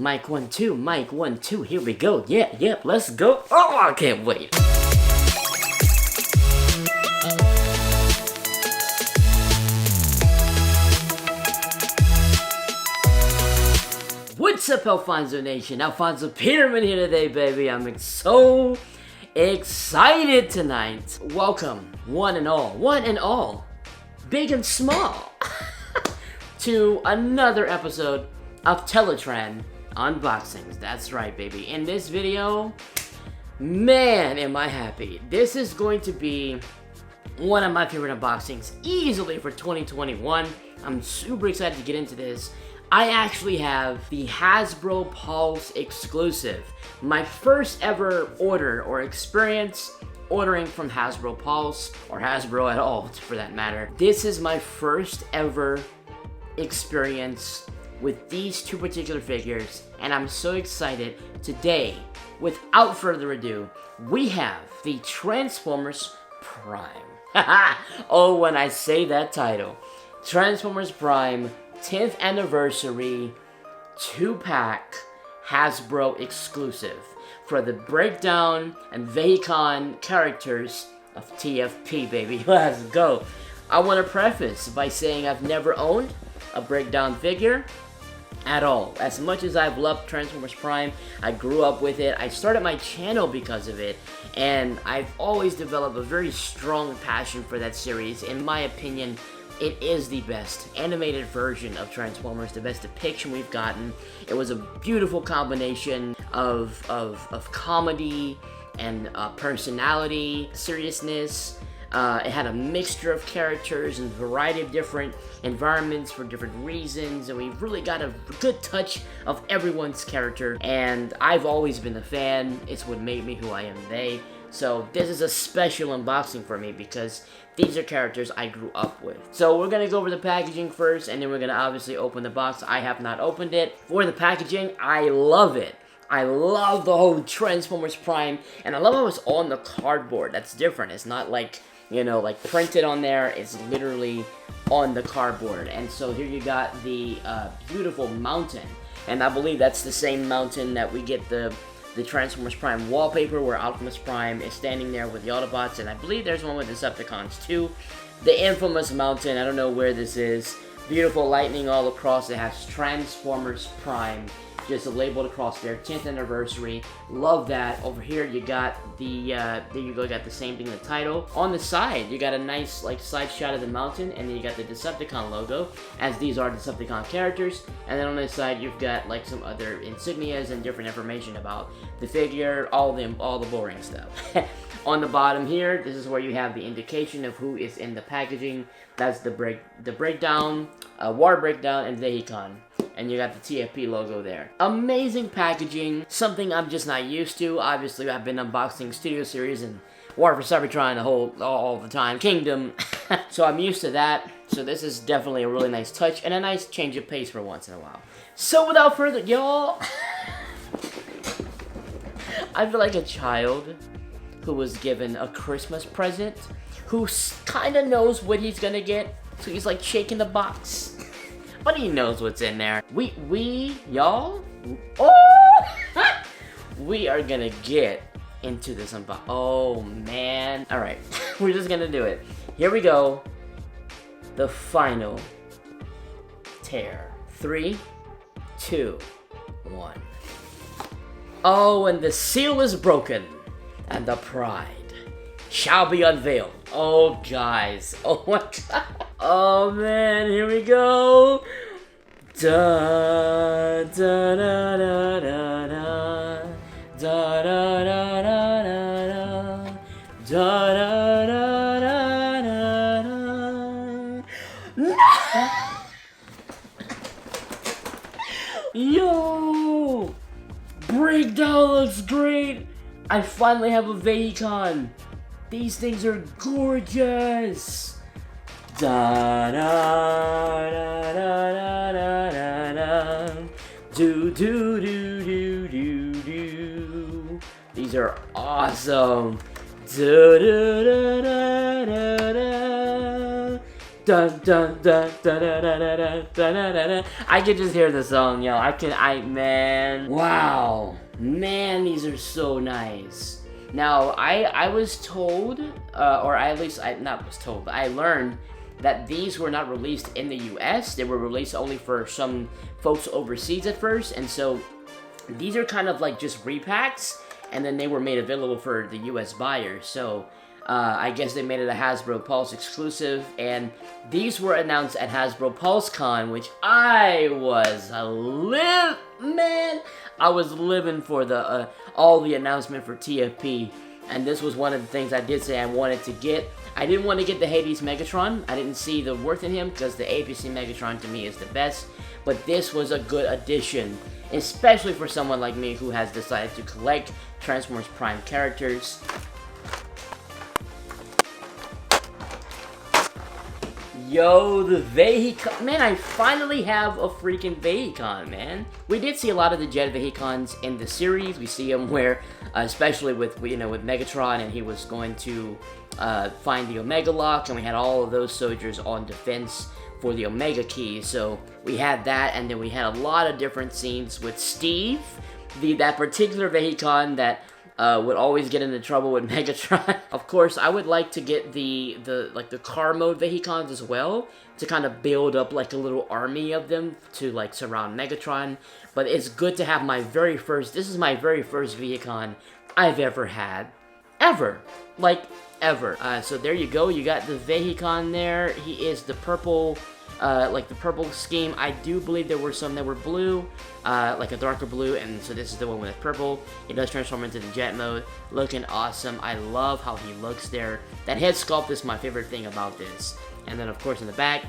Mic 1 2, mic 1 2, here we go. Yep, let's go. Oh, I can't wait. What's up, Alfonso Nation? Alfonso Peterman here today, baby. I'm so excited tonight. Welcome, one and all, big and small, to another episode of Teletraan unboxings. That's right, baby. In this video, man, am I happy. This is going to be one of my favorite unboxings easily for 2021. I'm super excited to get into this. I actually have the HASBRO Pulse exclusive. My first ever order or experience ordering from HASBRO Pulse, or HASBRO at all for that matter. This is my first ever experience with these two particular figures, and I'm so excited. Today, without further ado, we have the Transformers Prime. Oh, when I say that title. Transformers Prime 10th Anniversary 2-pack HASBRO exclusive for the breakdown and Vehicon characters of TFP, baby. Let's go. I want to preface by saying I've never owned a breakdown figure at all. As much as I've loved Transformers Prime, I grew up with it. I started my channel because of it, and I've always developed a very strong passion for that series. In my opinion, it is the best animated version of Transformers, the best depiction we've gotten. It was a beautiful combination of comedy and personality, seriousness. It had a mixture of characters and a variety of different environments for different reasons, and we really got a good touch of everyone's character, and I've always been a fan. It's what made me who I am today. So this is a special unboxing for me because these are characters I grew up with. So we're going to go over the packaging first, and then we're going to obviously open the box. I have not opened it. For the packaging, I love it. I love the whole Transformers Prime, and I love how it's on the cardboard. That's different. It's not like, you know, like printed on there. It's literally on the cardboard. And so here you got the beautiful mountain, and I believe that's the same mountain that we get the Transformers Prime wallpaper, where Optimus Prime is standing there with the Autobots, and I believe there's one with Decepticons too. The infamous mountain, I don't know where this is. Beautiful lightning all across. It has Transformers Prime just labeled across there, 10th anniversary. Love that. Over here you got the there you go, you got the same thing, the title. On the side you got a nice like side shot of the mountain, and then you got the Decepticon logo, as these are Decepticon characters. And then on this side you've got like some other insignias and different information about the figure, all the boring stuff. On the bottom here, this is where you have the indication of who is in the packaging. That's the breakdown, War Breakdown, and Vehicon. And you got the TFP logo there. Amazing packaging, something I'm just not used to. Obviously, I've been unboxing Studio Series and War for Cybertron all the time, Kingdom. So I'm used to that. So this is definitely a really nice touch and a nice change of pace for once in a while. So without further, y'all, I feel like a child who was given a Christmas present, who kind of knows what he's gonna get. So he's like shaking the box, but he knows what's in there. Y'all, we are gonna get into this unbox. Oh man. All right, we're just gonna do it. Here we go. The final tear. 3, 2, 1. Oh, and the seal is broken, and the pride shall be unveiled. Oh, guys. Oh my god. Oh man, here we go. Da da da da da da da da da da da da da da da. Yo, breakdown looks great. I finally have a Vehicon. These things are gorgeous. Da da da da da da da. Do do do do do do. These are awesome. Da da da da da da. dun dun dun dun dun dun dun dun dun dun. I can just hear the song, yo. Man. Wow. Man, these are so nice. Now, I was told, or at least I not was told, but I learned that these were not released in the US. They were released only for some folks overseas at first, and so these are kind of like just repacks, and then they were made available for the US buyers. So I guess they made it a Hasbro Pulse exclusive, and these were announced at Hasbro PulseCon, which I was living for the all the announcement for TFP, and this was one of the things I did say I wanted to get. I didn't want to get the Hades Megatron. I didn't see the worth in him because the APC Megatron to me is the best, but this was a good addition, especially for someone like me who has decided to collect Transformers Prime characters. Yo, the Vehicon. Man, I finally have a freaking Vehicon, man. We did see a lot of the Jet Vehicons in the series. We see them where, especially with Megatron, and he was going to find the Omega Lock, and we had all of those soldiers on defense for the Omega Key. So we had that, and then we had a lot of different scenes with Steve, that particular Vehicon that would always get into trouble with Megatron. Of course, I would like to get the car mode Vehicons as well, to kind of build up like a little army of them to like surround Megatron. But it's good to have this is my very first Vehicon I've ever had. Ever. So there you go, you got the Vehicon there. He is the purple, the purple scheme. I do believe there were some that were blue, like a darker blue, and so this is the one with purple. It does transform into the jet mode, looking awesome. I love how he looks there. That head sculpt is my favorite thing about this. And then of course in the back,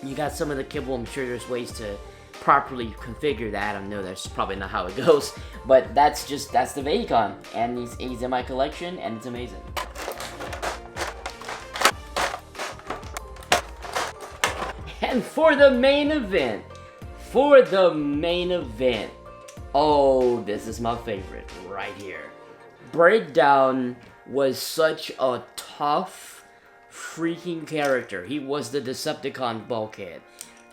you got some of the kibble. I'm sure there's ways to properly configure that. I know that's probably not how it goes, but that's the Vehicon, and he's in my collection, and it's amazing. And for the main event, oh, this is my favorite right here. Breakdown was such a tough freaking character. He was the Decepticon bulkhead,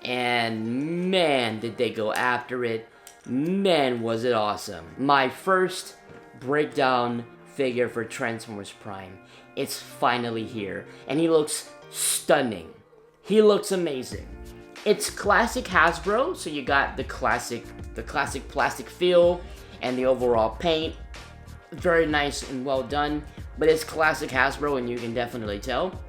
and man, did they go after it. Man, was it awesome. My first Breakdown figure for Transformers Prime. It's finally here, and he looks stunning. He looks amazing. It's classic Hasbro, so you got the classic plastic feel and the overall paint. Very nice and well done, but it's classic Hasbro, and you can definitely tell.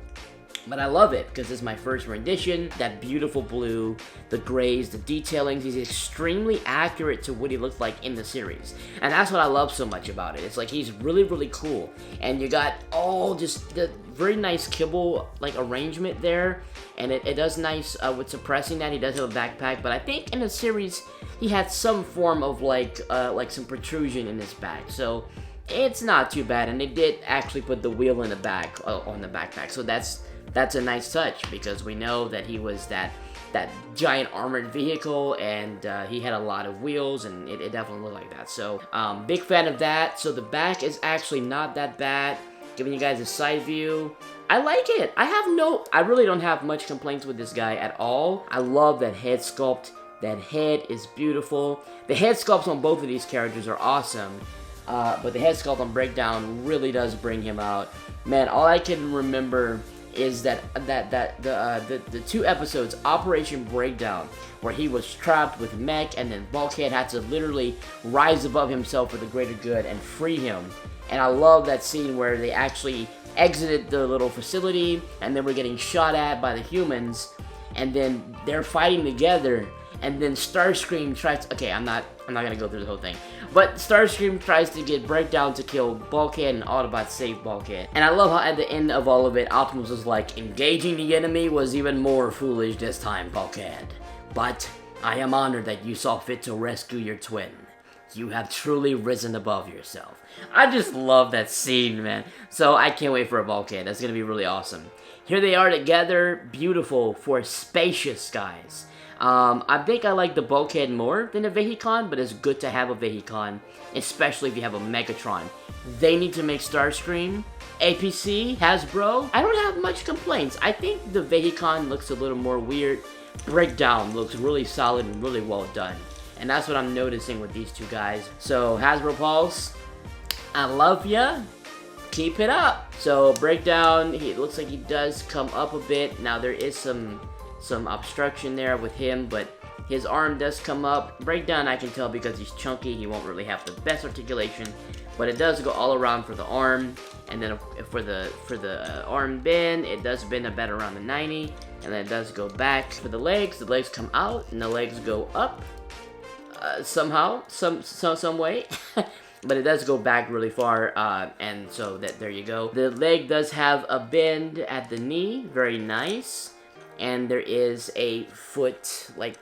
But I love it because it's my first rendition. That beautiful blue, the grays, the detailing. He's extremely accurate to what he looked like in the series, and that's what I love so much about it. It's like he's really, really cool, and you got all just the very nice kibble arrangement there, and it does nice with suppressing that. He does have a backpack, but I think in the series he had some form of like some protrusion in his back, so it's not too bad. And they did actually put the wheel in the back on the backpack, so that's a nice touch, because we know that he was that giant armored vehicle, and he had a lot of wheels, and it definitely looked like that. So big fan of that. So the back is actually not that bad. Giving you guys a side view, I like it. I really don't have much complaints with this guy at all. I love that head sculpt. That head is beautiful. The head sculpts on both of these characters are awesome, but the head sculpt on Breakdown really does bring him out. Man, all I can remember is that the two episodes, Operation Breakdown, where he was trapped with Mech, and then Bulkhead had to literally rise above himself for the greater good and free him. And I love that scene where they actually exited the little facility, and then were getting shot at by the humans, and then they're fighting together, and then Starscream tries to, okay, I'm not gonna go through the whole thing, but Starscream tries to get Breakdown to kill Bulkhead, and Autobots save Bulkhead. And I love how at the end of all of it, Optimus was like, engaging the enemy was even more foolish this time, Bulkhead. But I am honored that you saw fit to rescue your twin. You have truly risen above yourself. I just love that scene, man. So I can't wait for a Bulkhead. That's gonna be really awesome. Here they are together, beautiful for spacious skies. I think I like the bulkhead more than a Vehicon, but it's good to have a Vehicon, especially if you have a Megatron. They need to make Starscream. APC, Hasbro, I don't have much complaints. I think the Vehicon looks a little more weird. Breakdown looks really solid and really well done. And that's what I'm noticing with these two guys. So, Hasbro Pulse, I love ya. Keep it up. So, Breakdown, it looks like he does come up a bit. Now, there is some obstruction there with him, but his arm does come up. Breakdown, I can tell because he's chunky, he won't really have the best articulation, but it does go all around for the arm. And then for the arm bend, it does bend about around the 90, and then it does go back. For the legs come out, and the legs go up somehow, some way. But it does go back really far, and so there you go. The leg does have a bend at the knee, very nice. And there is a foot, like,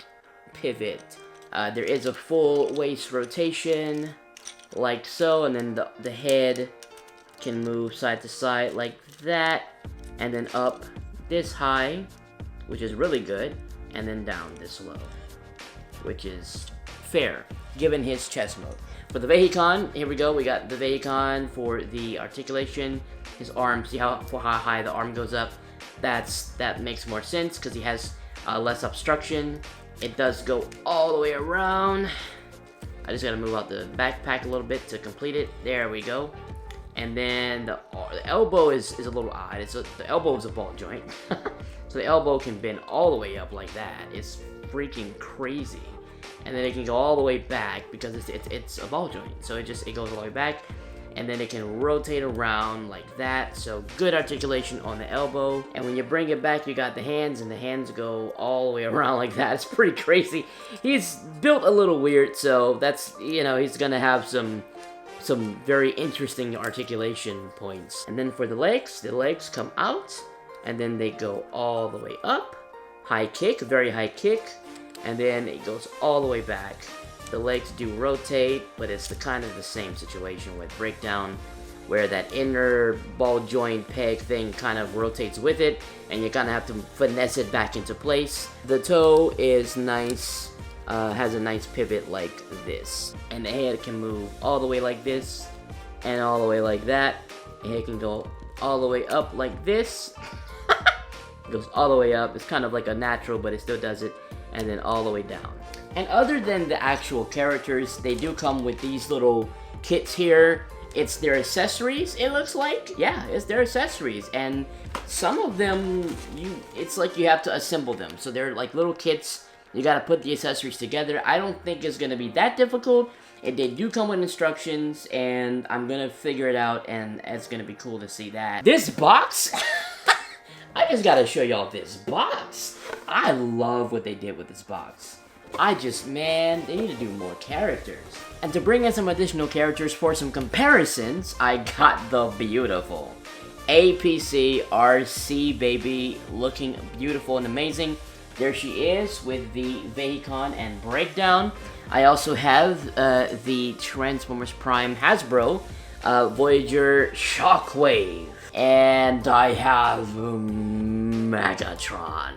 pivot. There is a full waist rotation, like so, and then the head can move side to side like that, and then up this high, which is really good, and then down this low, which is fair, given his chest mode. For the Vehicon, here we go, we got the Vehicon for the articulation. His arm, see how high the arm goes up? That makes more sense, because he has less obstruction. It does go all the way around. I just gotta move out the backpack a little bit to complete it. There we go. And then the elbow is a little odd. The elbow is a ball joint. So the elbow can bend all the way up like that. It's freaking crazy. And then it can go all the way back because it's a ball joint. So it goes all the way back. And then it can rotate around like that. So good articulation on the elbow. And when you bring it back, you got the hands, and the hands go all the way around like that. It's pretty crazy. He's built a little weird, so that's, you know, he's gonna have some very interesting articulation points. And then for the legs come out, and then they go all the way up. High kick, very high kick, and then it goes all the way back. The legs do rotate, but it's kind of the same situation with Breakdown, where that inner ball joint peg thing kind of rotates with it, and you kind of have to finesse it back into place. The toe is nice, has a nice pivot like this, and the head can move all the way like this, and all the way like that. The head can go all the way up like this. It goes all the way up. It's kind of like a natural, but it still does it, and then all the way down. And other than the actual characters, they do come with these little kits here. It's their accessories, it looks like. Yeah, it's their accessories. And some of them, it's like you have to assemble them. So they're like little kits. You gotta put the accessories together. I don't think it's gonna be that difficult. They do come with instructions, and I'm gonna figure it out, and it's gonna be cool to see that. This box? I just gotta show y'all this box. I love what they did with this box. Man, they need to do more characters. And to bring in some additional characters for some comparisons, I got the beautiful APC RC baby, looking beautiful and amazing. There she is with the Vehicon and Breakdown. I also have the Transformers Prime Hasbro Voyager Shockwave. And I have Megatron.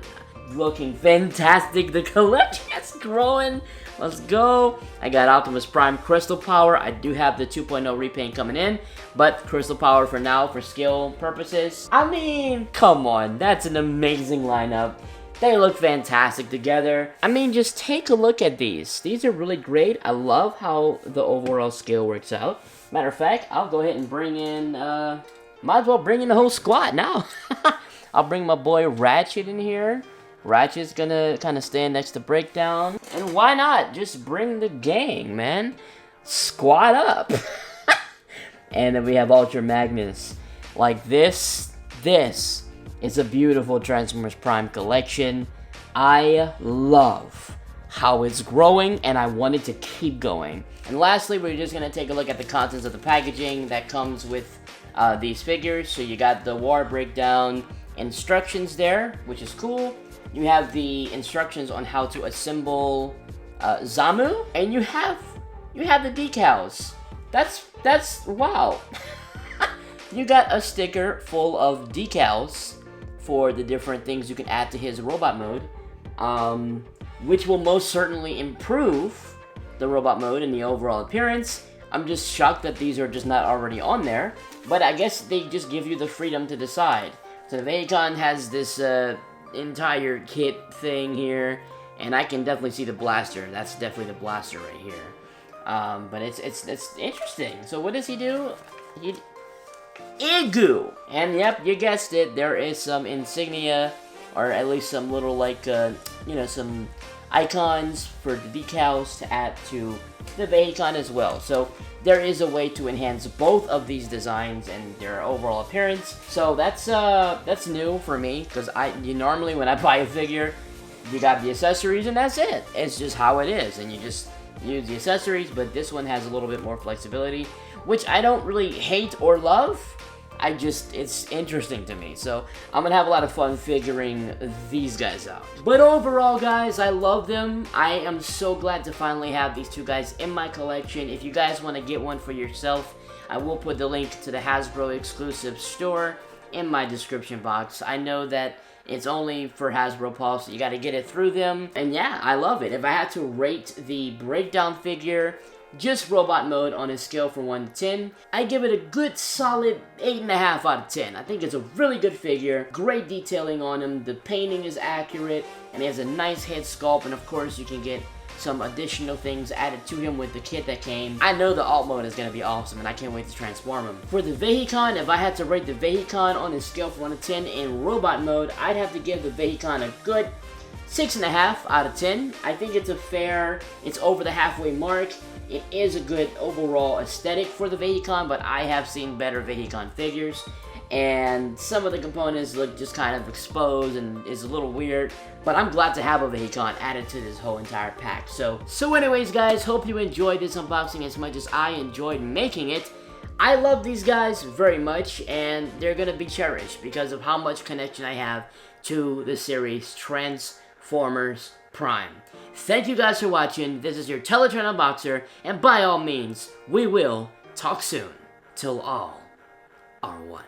Looking fantastic. The collection is growing. Let's go. I got Optimus Prime Crystal Power. I do have the 2.0 repaint coming in, but Crystal Power for now for skill purposes. I mean, come on. That's an amazing lineup. They look fantastic together. I mean, just take a look at these. These are really great. I love how the overall scale works out. Matter of fact, I'll go ahead and bring in, might as well bring in the whole squad now. I'll bring my boy Ratchet in here. Ratchet's gonna kind of stand next to Breakdown. And why not? Just bring the gang, man. Squad up. And then we have Ultra Magnus. Like this is a beautiful Transformers Prime collection. I love how it's growing, and I want it to keep going. And lastly, we're just gonna take a look at the contents of the packaging that comes with these figures. So you got the War Breakdown instructions there, which is cool. You have the instructions on how to assemble Zamu, and you have the decals. That's wow. You got a sticker full of decals for the different things you can add to his robot mode. which will most certainly improve the robot mode and the overall appearance. I'm just shocked that these are just not already on there, but I guess they just give you the freedom to decide. So the Vehicon has this entire kit thing here, and I can definitely see the blaster. That's definitely the blaster right here. But it's interesting. So what does he do? Igu! And yep, you guessed it, there is some insignia, or at least some little, like, you know, some icons for the decals to add to the Vehicon as well. So there is a way to enhance both of these designs and their overall appearance. So that's new for me, because you normally, when I buy a figure, you got the accessories and that's it. It's just how it is, and you just use the accessories. But this one has a little bit more flexibility, which I don't really hate or love. It's interesting to me, so I'm gonna have a lot of fun figuring these guys out. But overall, guys, I love them. I am so glad to finally have these two guys in my collection. If you guys want to get one for yourself, I will put the link to the Hasbro exclusive store in my description box. I know that it's only for Hasbro Pulse, so you gotta get it through them. And yeah, I love it. If I had to rate the breakdown figure, just robot mode, on a scale from 1 to 10, I give it a good solid 8.5 out of 10. I think it's a really good figure, great detailing on him, the painting is accurate, and he has a nice head sculpt, and of course you can get some additional things added to him with the kit that came. I know the alt mode is going to be awesome, and I can't wait to transform him. For the Vehicon, if I had to rate the Vehicon on a scale from 1 to 10 in robot mode, I'd have to give the Vehicon a good 6.5 out of 10. I think it's it's over the halfway mark. It is a good overall aesthetic for the Vehicon, but I have seen better Vehicon figures, and some of the components look just kind of exposed and is a little weird, but I'm glad to have a Vehicon added to this whole entire pack. So anyways, guys, hope you enjoyed this unboxing as much as I enjoyed making it. I love these guys very much, and they're gonna be cherished because of how much connection I have to the series Transformers Prime. Thank you guys for watching. This is your Teletraan Unboxer, and by all means, we will talk soon. Till all are one.